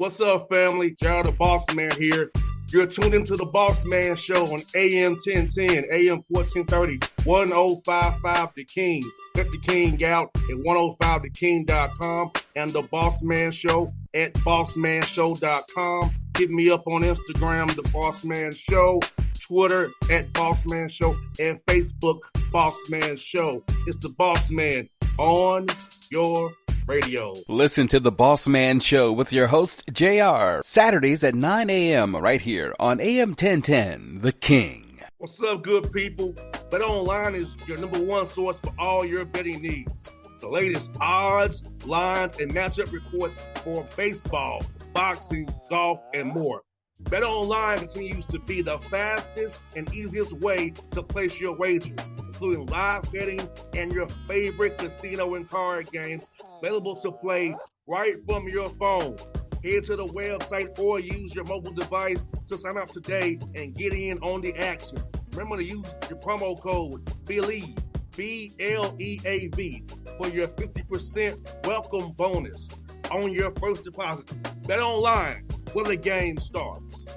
What's up, family? Gerald the Bossman here. You're tuned into the Bossman Show on AM 1010, AM 1430, 1055 The King. Check The King out at 105theking.com and the Bossman Show at bossmanshow.com. Hit me up on Instagram, The Bossman Show, Twitter at Bossman Show, and Facebook, Bossman Show. It's the Bossman on your radio. Listen to the Bossman Show with your host, JR, Saturdays at 9 a.m. right here on AM 1010, The King. What's up, good people? BetOnline is your number one source for all your betting needs. The latest odds, lines, and matchup reports for baseball, boxing, golf, and more. BetOnline continues to be the fastest and easiest way to place your wagers, including live betting and your favorite casino and card games available to play right from your phone. Head to the website or use your mobile device to sign up today and get in on the action. Remember to use your promo code BELIEVE, B-L-E-A-V, for your 50% welcome bonus on your first deposit. BetOnline, where the game starts.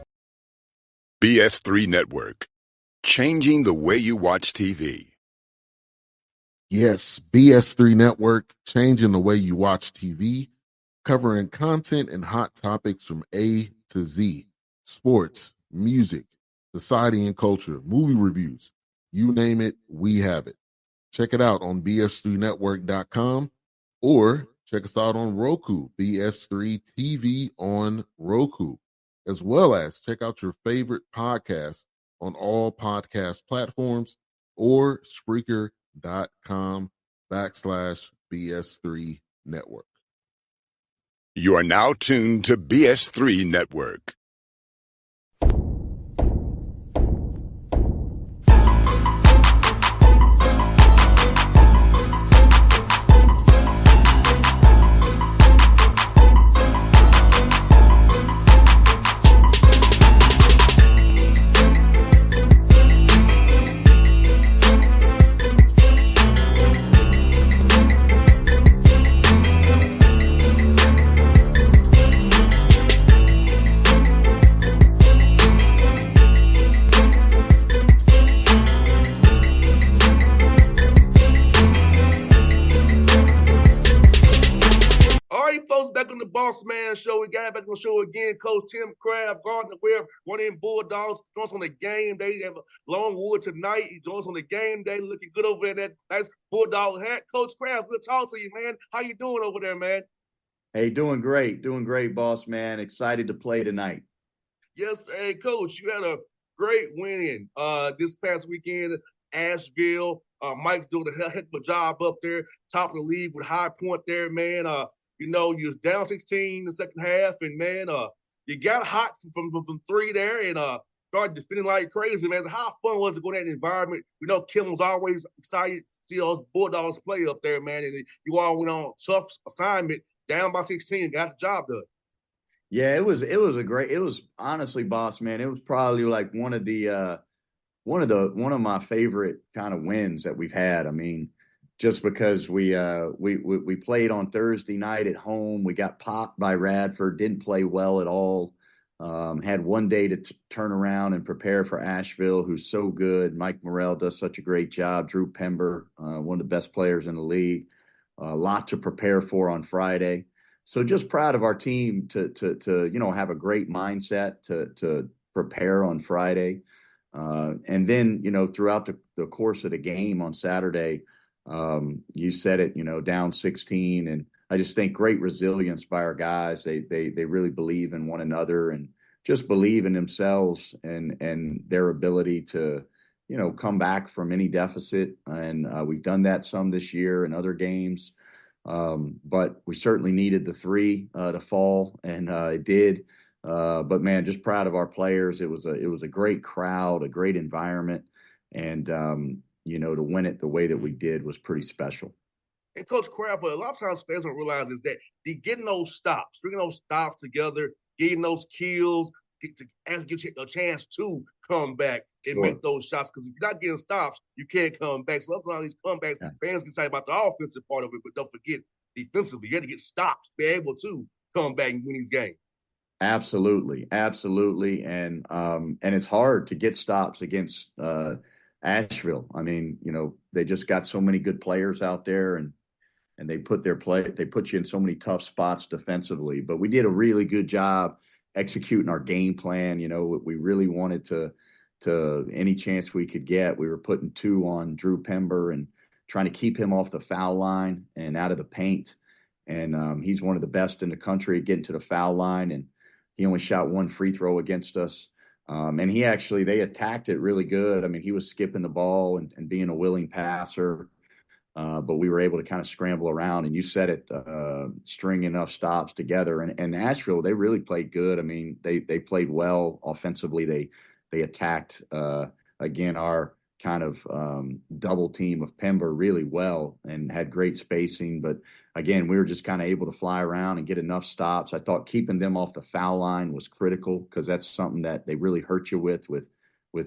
BS3 Network, changing the way you watch TV. Yes, BS3 Network, changing the way you watch TV, covering content and hot topics from A to Z, sports, music, society and culture, movie reviews, you name it, we have it. Check it out on bs3network.com or check us out on Roku, BS3 TV on Roku, as well as check out your favorite podcast on all podcast platforms or Spreaker.com/BS3 Network. You are now tuned to BS3 Network. Bossman Show. We got back on the show again. Coach Tim Craft, Gardner Webb, one of them Bulldogs. Joins on the game day. They have Longwood tonight. He joins on the game day, looking good over there. That nice Bulldog hat. Coach Craft, good talk to you, man. How you doing over there, man? Hey, doing great, boss man. Excited to play tonight. Yes, hey, Coach, you had a great win this past weekend, Asheville. Mike's doing a heck of a job up there, top of the league with High Point there, man. You know, you're down 16 in the second half, and, man, you got hot from three there and started defending like crazy, man. How fun was it going in that environment? You know, Kim was always excited to see those Bulldogs play up there, man, and you all went on a tough assignment, down by 16, got the job done. Yeah, it was honestly, boss man, it was probably like one of my favorite kind of wins that we've had. I mean, just because we played on Thursday night at home. We got popped by Radford, didn't play well at all. Had one day to turn around and prepare for Asheville, who's so good. Mike Morrell does such a great job. Drew Pember, one of the best players in the league. A lot to prepare for on Friday. So just proud of our team to have a great mindset to prepare on Friday. And then, throughout the course of the game on Saturday, you said it, down 16, and I just think great resilience by our guys. They really believe in one another and just believe in themselves and their ability to, come back from any deficit. And we've done that some this year in other games. But we certainly needed the three to fall, and it did. But man, just proud of our players. It was a great crowd, a great environment, and to win it the way that we did was pretty special. And Coach Craft, a lot of times fans don't realize is that getting those stops, bringing those stops together, getting those kills, get you a chance to come back and make those shots. Because if you're not getting stops, you can't come back. So sometimes these comebacks, fans get excited about the offensive part of it, but don't forget defensively, you got to get stops to be able to come back and win these games. Absolutely, absolutely, and it's hard to get stops against Asheville. I mean, they just got so many good players out there, and they put you in so many tough spots defensively. But we did a really good job executing our game plan. We really wanted to any chance we could get. We were putting 2 on Drew Pember and trying to keep him off the foul line and out of the paint. And he's one of the best in the country at getting to the foul line, and he only shot 1 free throw against us. And they attacked it really good. I mean, he was skipping the ball and being a willing passer. But we were able to kind of scramble around, and you said it, string enough stops together. And Nashville, they really played good. I mean, they played well offensively. They attacked, again, our kind of double team of Pember really well and had great spacing. But again, we were just kind of able to fly around and get enough stops. I thought keeping them off the foul line was critical because that's something that they really hurt you with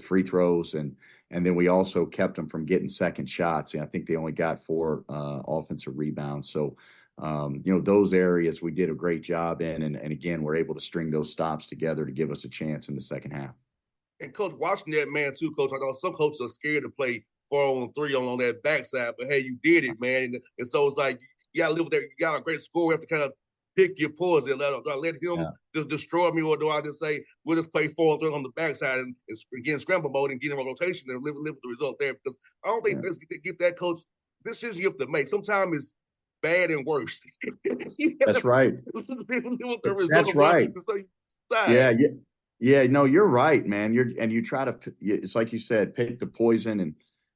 free throws. And then we also kept them from getting second shots. And I think they only got 4 offensive rebounds. So, those areas we did a great job in. And again, we're able to string those stops together to give us a chance in the second half. And Coach, watching that man too, Coach, I know some coaches are scared to play 4-on-3 on that backside, but hey, you did it, man. And so it's like you got to live with that. You got a great score. You have to kind of pick your poison. Do I let him just destroy me, or do I just say we'll just play 4-on-3 on the backside and get in scramble mode and get in a rotation and live with the result there? Because I don't think this gift that coach. This is you have to make. Sometimes it's bad and worse. That's right. That's right. Yeah. No, you're right, man. You try to. It's like you said, pick the poison and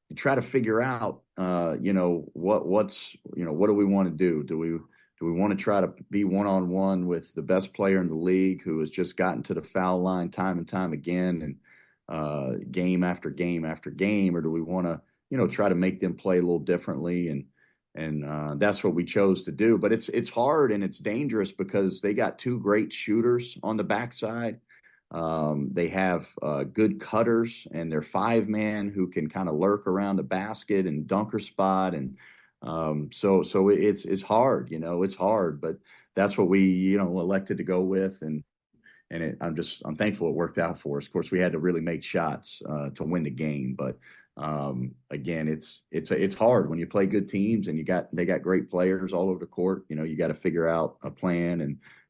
you try to figure out, what do we want to do? Do we want to try to be one-on-one with the best player in the league who has just gotten to the foul line time and time again and game after game after game, or do we want to, try to make them play a little differently? And that's what we chose to do. But it's hard and it's dangerous because they got 2 great shooters on the backside. They have good cutters, and they're 5-man who can kind of lurk around the basket and dunker spot. And so it's hard, it's hard, but that's what we, elected to go with. And I'm thankful it worked out for us. Of course, we had to really make shots to win the game. But again, it's hard when you play good teams and they got great players all over the court. You got to figure out a plan,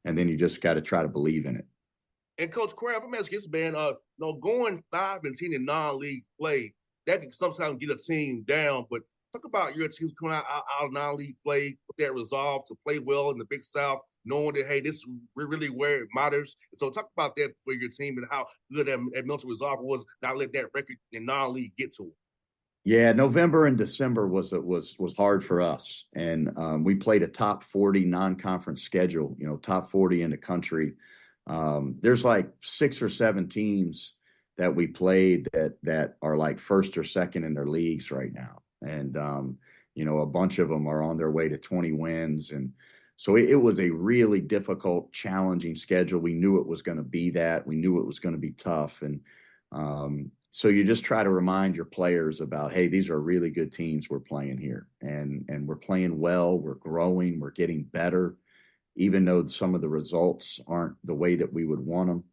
and then you just got to try to believe in it. And Coach Craft, I'm asking this, man, going 5-10 in non-league play, that can sometimes get a team down. But talk about your teams coming out of non-league play with that resolve to play well in the Big South, knowing that, hey, this is really where it matters. So talk about that for your team and how good that mental resolve was, not let that record in non-league get to it. Yeah, November and December was hard for us. And we played a top 40 non-conference schedule, top 40 in the country. There's like 6 or 7 teams that we played that are like first or second in their leagues right now. And, a bunch of them are on their way to 20 wins. And so it was a really difficult, challenging schedule. We knew it was going to be that. We knew it was going to be tough. And so you just try to remind your players about, hey, these are really good teams we're playing here. And we're playing well. We're growing. We're getting better. Even though some of the results aren't the way that we would want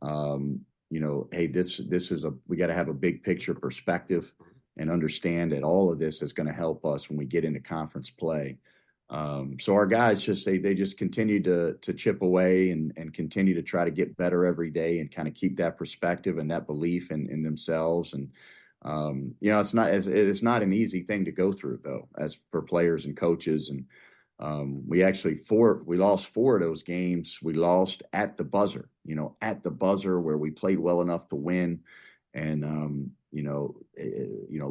them, hey, this is we got to have a big picture perspective and understand that all of this is going to help us when we get into conference play. So our guys they just continue to chip away and continue to try to get better every day and kind of keep that perspective and that belief in themselves. And it's not an easy thing to go through though, as for players and coaches. And we lost 4 of those games. We lost at the buzzer, where we played well enough to win, and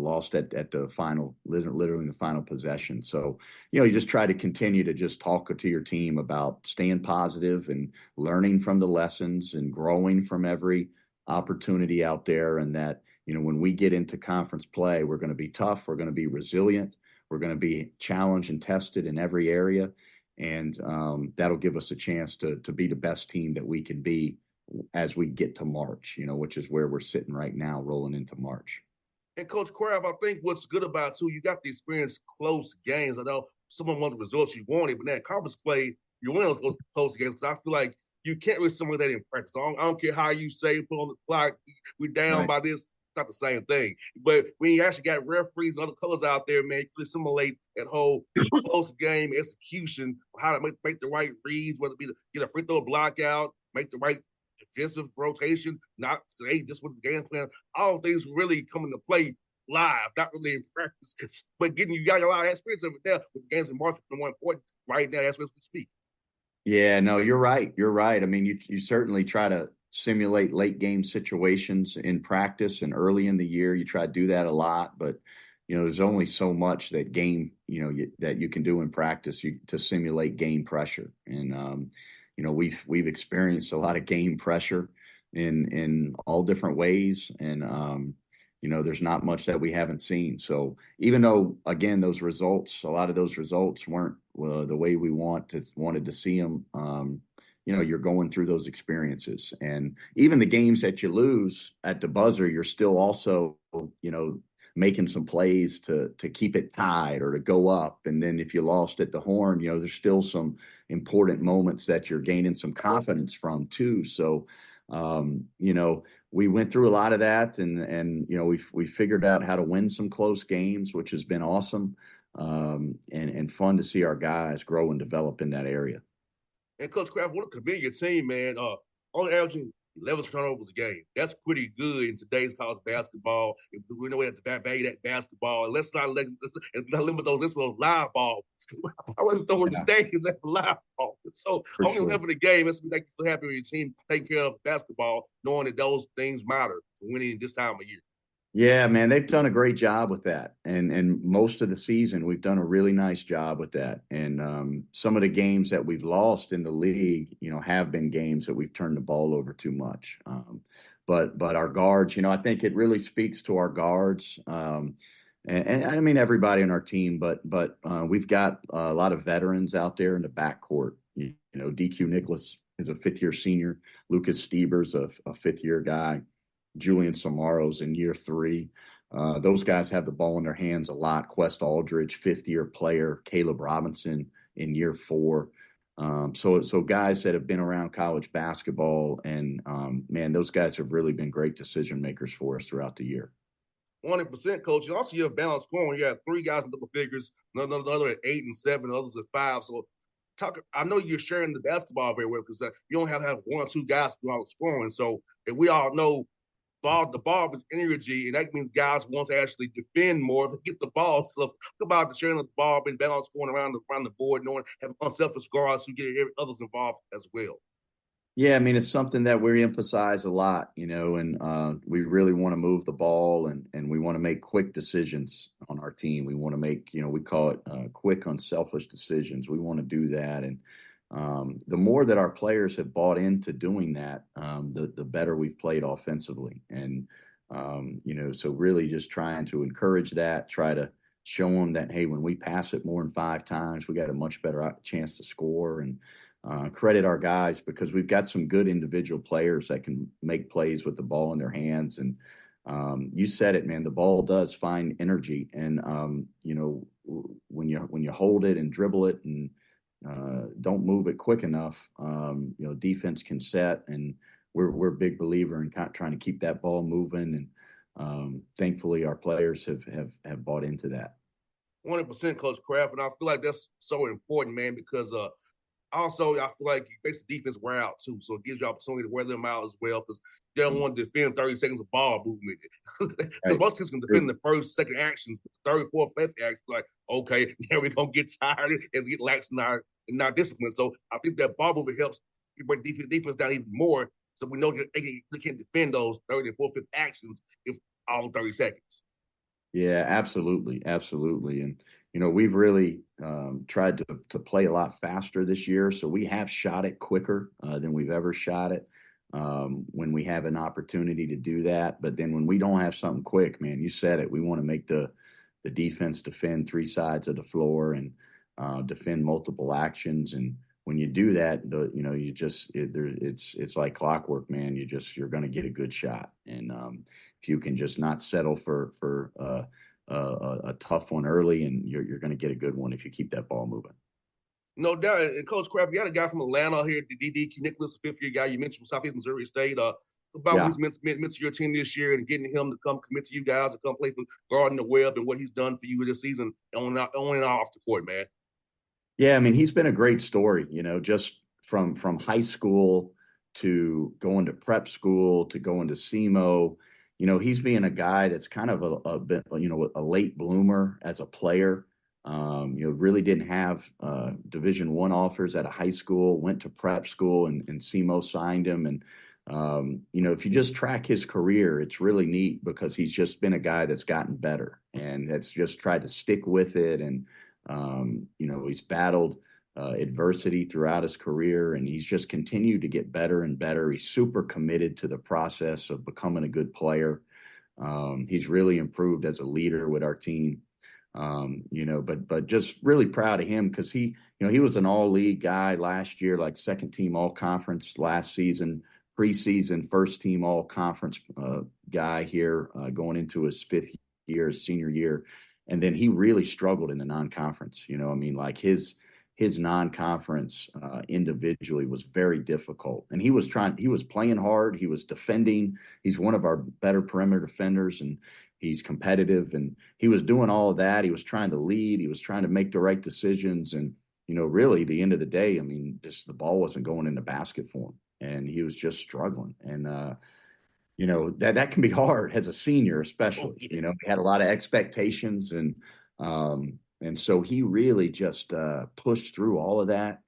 lost at the final, literally in the final possession. So, you just try to continue to just talk to your team about staying positive and learning from the lessons and growing from every opportunity out there. And that, when we get into conference play, we're going to be tough. We're going to be resilient. We're going to be challenged and tested in every area, and that'll give us a chance to be the best team that we can be as we get to March, which is where we're sitting right now, rolling into March. And Coach Craft, I think what's good about it, too, you got to experience close games. I know someone wanted the results you wanted, but then conference play, you win those close games because I feel like you can't really simulate that in practice. I don't care how you say put on the clock, we're down by this. It's not the same thing. But when you actually got referees and other colors out there, man, you can simulate that whole post-game execution, how to make the right reads, whether it be to get a free throw block out, make the right defensive rotation, not say, hey, this was the game plan. All things really come into play live, not really in practice. But you got a lot of experience of it now with the games in March, the more important right now as we speak. Yeah, no, you're right. You're right. I mean, you certainly try to simulate late game situations in practice and early in the year. You try to do that a lot, but there's only so much that that you can do in practice to simulate game pressure. And we've experienced a lot of game pressure in all different ways, and there's not much that we haven't seen. So even though, again, a lot of those results weren't the way we wanted to see them, you're going through those experiences. And even the games that you lose at the buzzer, you're still also, making some plays to keep it tied or to go up. And then if you lost at the horn, there's still some important moments that you're gaining some confidence from too. So, we went through a lot of that, and we figured out how to win some close games, which has been awesome, and fun to see our guys grow and develop in that area. And Coach Kraft, what a commend your team, man. Only averaging 11 turnovers a game. That's pretty good in today's college basketball. We know we have to value that basketball. And let's not limit those live balls. I wasn't throwing the standings at the live ball. So only 11 a game. That's make you feel happy with your team taking care of basketball, knowing that those things matter for winning this time of year. Yeah, man, they've done a great job with that. And most of the season, we've done a really nice job with that. And some of the games that we've lost in the league, have been games that we've turned the ball over too much. But our guards, I think it really speaks to our guards. And I mean, everybody on our team, but we've got a lot of veterans out there in the backcourt. DQ Nicholas is a fifth-year senior. Lucas Stieber's a fifth-year guy. Julian Samaro's in year 3. Those guys have the ball in their hands a lot. Quest Aldridge, fifth-year player. Caleb Robinson in year 4. So guys that have been around college basketball, and man, those guys have really been great decision makers for us throughout the year. 100%, Coach. You also have balanced scoring. You have 3 guys in double figures, another at 8 and 7, others at 5. So I know you're sharing the basketball very well because you don't have to have 1 or 2 guys do all the scoring. So if we all know the ball is energy, and that means guys want to actually defend more to get the ball. So think about the sharing of the ball, being balanced going around the board, knowing have unselfish guards who get others involved as well. Yeah, I mean, it's something that we emphasize a lot, and we really want to move the ball, and we want to make quick decisions on our team. We want to make, we call it quick, unselfish decisions. We want to do that. And the more that our players have bought into doing that, the better we've played offensively. And, so really just trying to encourage that, try to show them that, hey, when we pass it more than 5 times, we got a much better chance to score, and credit our guys because we've got some good individual players that can make plays with the ball in their hands. And you said it, man, the ball does find energy. And, when you hold it and dribble it and don't move it quick enough, defense can set, and we're a big believer in trying to keep that ball moving. And thankfully our players have bought into that. 100%, Coach Kraft. And I feel like that's so important, man, because also I feel like it makes the defense wear out too. So it gives you opportunity to wear them out as well because they don't want to defend 30 seconds of ball movement. Because Right. most teams can defend the first, second actions, but the third, fourth, fifth action, like, okay, now we're going to get tired and get lax in our discipline. So I think that ball movement helps you bring defense down even more. So we know they can't defend those 30 and fourth, fifth actions if all 30 seconds. Yeah, absolutely. Absolutely. And, we've really tried to play a lot faster this year. So we have shot it quicker than we've ever shot it when we have an opportunity to do that. But then when we don't have something quick, man, you said it, we want to make the defense defend 3 sides of the floor and defend multiple actions. And when you do that, it's like clockwork, man. You're going to get a good shot. And if you can just not settle for a tough one early, and you're going to get a good one if you keep that ball moving. No doubt. And Coach Kraft, you got a guy from Atlanta here, D.D. Nicholas, fifth-year guy you mentioned from Southeast Missouri State. About what he's meant to your team this year and getting him to come commit to you guys to come play for Gardner Webb and what he's done for you this season on and off the court, man. Yeah, I mean, he's been a great story, just from high school to going to prep school to going to SEMO. He's being a guy that's kind of a bit, a late bloomer as a player. Really didn't have Division I offers at a high school, went to prep school and SEMO signed him. And, if you just track his career, it's really neat because he's just been a guy that's gotten better and that's just tried to stick with it. And, he's battled adversity throughout his career and he's just continued to get better and better. He's super committed to the process of becoming a good player. He's really improved as a leader with our team. But just really proud of him because he was an all-league guy last year, like second team all-conference last season, preseason first team all-conference guy here going into his fifth year, his senior year. And then he really struggled in the non-conference. Like his non-conference individually was very difficult. And he was playing hard. He was defending. He's one of our better perimeter defenders and he's competitive and he was doing all of that. He was trying to lead. He was trying to make the right decisions. And, really the end of the day, just the ball wasn't going in the basket for him and he was just struggling. And, that can be hard as a senior, especially, he had a lot of expectations and so he really just pushed through all of that.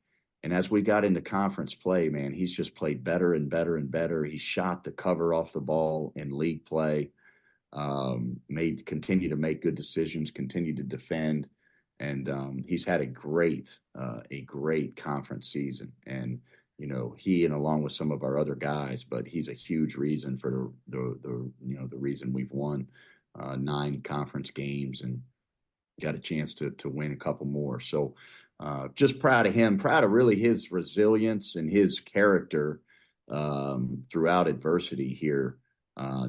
And as we got into conference play, man, he's just played better and better and better. He shot the cover off the ball in league play, continue to make good decisions, continue to defend. And he's had a great conference season. And, he and along with some of our other guys, but he's a huge reason for the reason we've won 9 conference games and got a chance to win a couple more. So just proud of him, proud of really his resilience and his character throughout adversity here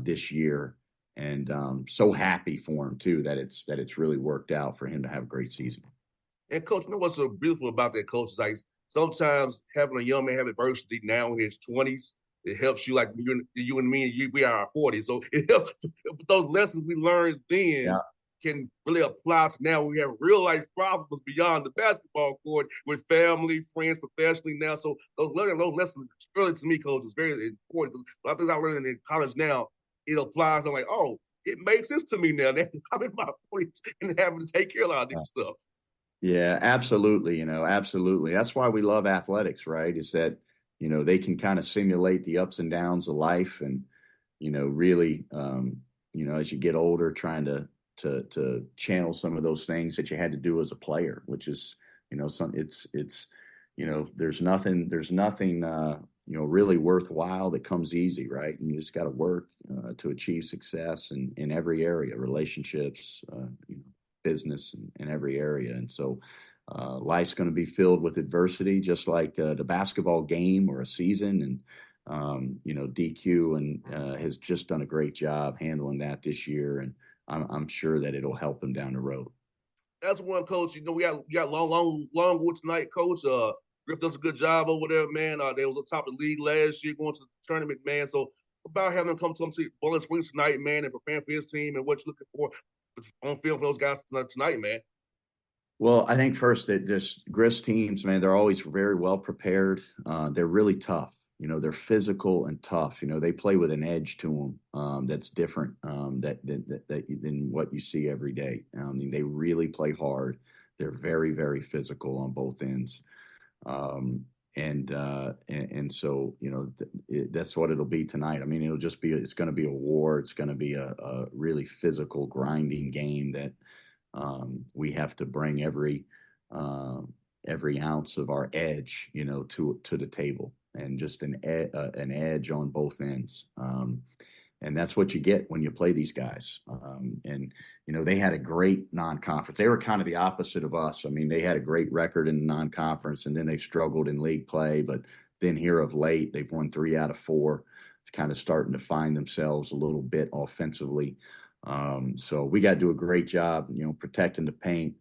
this year. And so happy for him too that it's really worked out for him to have a great season. And Coach, what's so beautiful about that, Coach, is like sometimes having a young man have adversity now in his 20s, it helps you like you and me, we are our 40s. So it helps those lessons we learned then can really apply to now. We have real life problems beyond the basketball court with family, friends, professionally now. So learning those lessons early to me, Coach, is very important because a lot of things I learned in college now, it applies. I'm like, oh, it makes sense to me now that I'm in my 40s and having to take care of a lot of this stuff. Yeah, absolutely. Absolutely. That's why we love athletics, right? Is that, they can kind of simulate the ups and downs of life and, really, as you get older, trying to channel some of those things that you had to do as a player, which is, there's nothing, really worthwhile that comes easy, right? And you just got to work to achieve success in every area, relationships, business in every area. And so life's going to be filled with adversity, just like the basketball game or a season. And, DQ and has just done a great job handling that this year. And I'm sure that it'll help him down the road. That's one, Coach. We got Longwood tonight, Coach. Griff does a good job over there, man. They was on top of the league last year, going to the tournament, man. So about having him come to Bowling Springs tonight, man, and preparing for his team and what you're looking for on field for those guys tonight, man. Well, I think first that just Griff's teams, man, they're always very well prepared. They're really tough. They're physical and tough. They play with an edge to them that's different than what you see every day. They really play hard. They're very, very physical on both ends. And so, that's what it'll be tonight. It's going to be a war. It's going to be a really physical, grinding game that we have to bring every ounce of our edge, to the table, and just an edge on both ends. And that's what you get when you play these guys. And they had a great non-conference. They were kind of the opposite of us. They had a great record in non-conference, and then they struggled in league play. But then here of late, they've won 3 out of 4. It's kind of starting to find themselves a little bit offensively. So we got to do a great job, protecting the paint,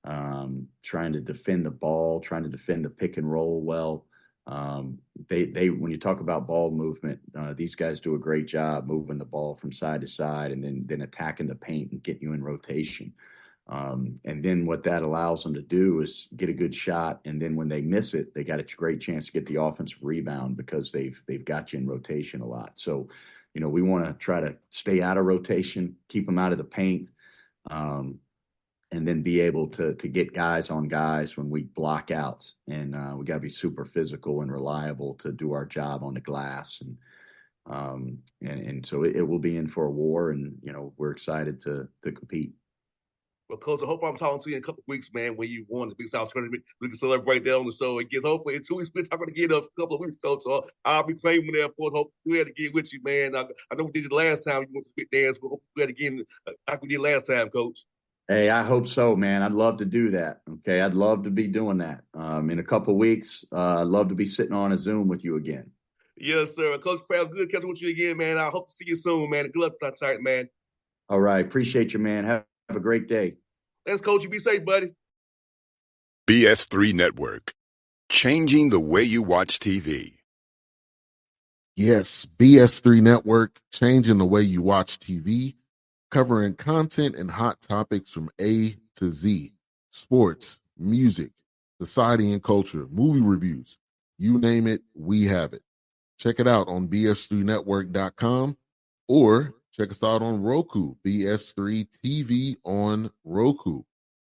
trying to defend the ball, trying to defend the pick and roll well. They when you talk about ball movement, these guys do a great job moving the ball from side to side and then attacking the paint and getting you in rotation. And then what that allows them to do is get a good shot. And then when they miss it, they got a great chance to get the offensive rebound because they've got you in rotation a lot. So, we want to try to stay out of rotation, keep them out of the paint, and then be able to get guys on guys when we block outs. And we got to be super physical and reliable to do our job on the glass. And so it will be in for a war, and, we're excited to compete. Well, Coach, I hope I'm talking to you in a couple of weeks, man, when you won the Big South tournament. We can celebrate that on the show. Hopefully in 2 weeks, we're talking again in a couple of weeks, Coach. So I'll be claiming that for us. Hope we had to get with you, man. I know we did it last time. You went to Big Dance. We hope we had again like we did last time, Coach. Hey, I hope so, man. I'd love to do that. Okay, I'd love to be doing that. In a couple of weeks, I'd love to be sitting on a Zoom with you again. Yes, sir. Coach Krabs, good catching with you again, man. I hope to see you soon, man. Good luck tonight, man. All right. Appreciate you, man. Have a great day. Thanks, Coach. You be safe, buddy. BS3 Network, changing the way you watch TV. Yes, BS3 Network, changing the way you watch TV, covering content and hot topics from A to Z, sports, music, society and culture, movie reviews, you name it, we have it. Check it out on bs3network.com or check us out on Roku, BS3 TV on Roku,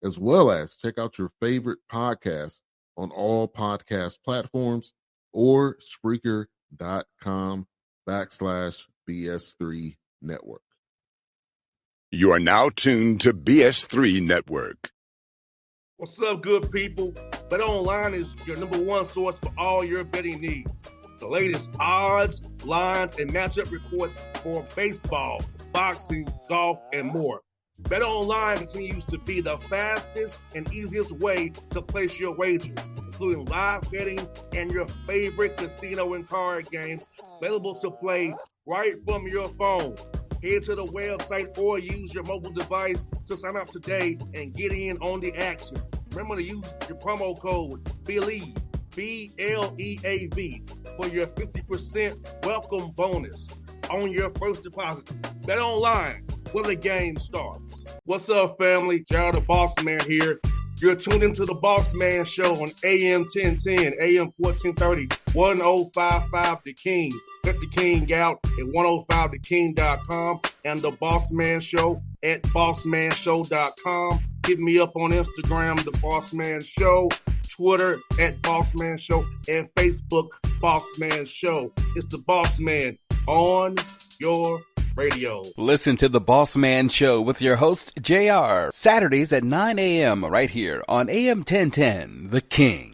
as well as check out your favorite podcast on all podcast platforms or Spreaker.com/BS3 Network. You are now tuned to BS3 Network. What's up, good people? Bet Online is your number one source for all your betting needs. The latest odds, lines, and matchup reports for baseball, boxing, golf, and more. Bet Online continues to be the fastest and easiest way to place your wagers, including live betting and your favorite casino and card games available to play right from your phone. Head to the website or use your mobile device to sign up today and get in on the action. Remember to use your promo code BELIEVE, BLEAV, for your 50% welcome bonus on your first deposit. Bet Online, where the game starts. What's up, family? Jared the Bossman here. You're tuned into the Bossman Show on AM 1010, AM 1430, 1055 The King. Check The King out at 105theking.com and the Bossman Show at bossmanshow.com. Hit me up on Instagram, The Bossman Show, Twitter at Bossman Show, and Facebook, Bossman Show. It's the Bossman on your radio. Listen to the Bossman Show with your host, JR, Saturdays at 9 a.m. right here on AM 1010, The King.